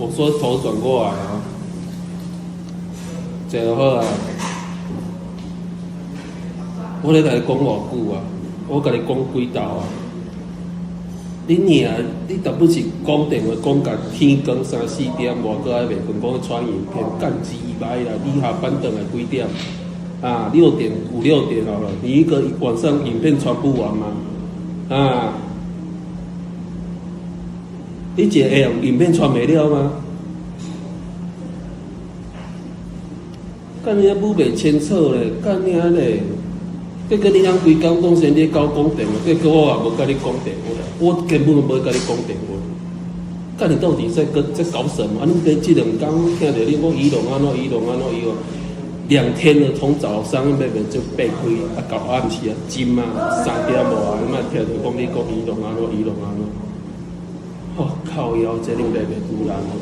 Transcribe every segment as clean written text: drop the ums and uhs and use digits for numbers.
我说头转过来啊，这就好啊。我咧甲你讲偌久啊，我甲你讲几道啊。你娘，你倒不是讲电话讲甲天光3、4点，我搁还袂困，讲传影片，干鸡掰啦！你下班回来几点？啊，6点5、6点好了，你一个晚上影片传不完吗？啊，你一个下午影片传没了吗？干你母袂清楚咧，干你咧！结果你通规工拢先咧搞讲电话，结果我也无甲你讲电话，我根本无甲你讲电话。干你到底在搞什么？你这2天听到你讲仪容安怎仪容，2天了，从早上那边就背开，啊到暗时啊，今啊3点无啊，你莫听到讲你讲仪容安怎。哦，靠腰，这令代表突然了。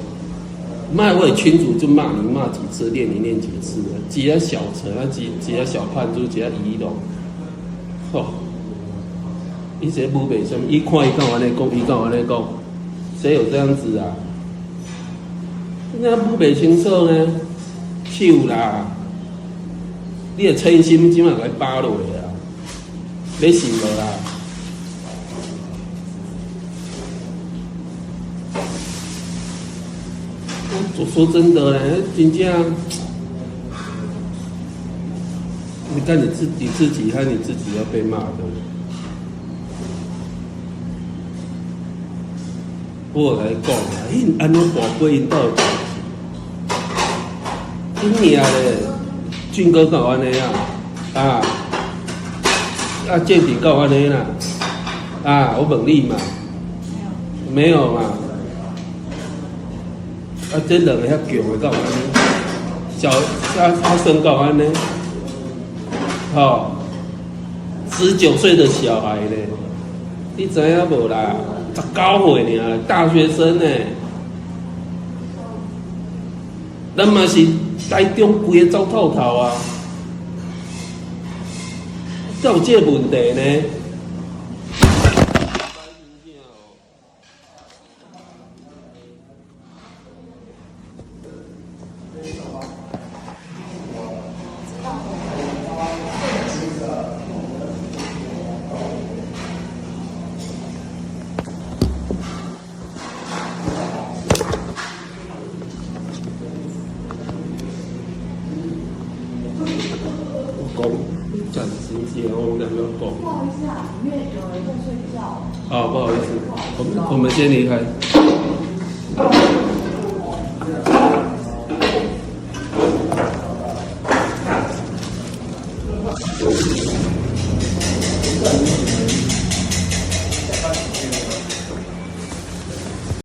骂我群主就骂你骂几次，练你练几次了，几个小陈啊，几个小叛徒，几个仪容。哦，伊这母白什么？伊看伊干完咧讲，伊干完咧讲，谁有这样子啊？人家母白清楚呢，手啦，你的诚心即马来扒落来啊，你信无啦？我说真的嘞，真正，你看你自己和你自己要被骂的。我来讲啊，因安尼宝贝因到底，因娘嘞，俊哥搞安尼啊，建鼎搞安尼啦，我问你嘛，没有嘛？这两个遐强的搞安尼，他身高安尼，19岁的小孩咧，你知影无啦？19岁尔，大学生呢，咱嘛是台中规个走透透啊，才有这个问题呢。暂时先，我们两个讲。不好意思啊，里面有人在睡觉。不好意思，我们先离开。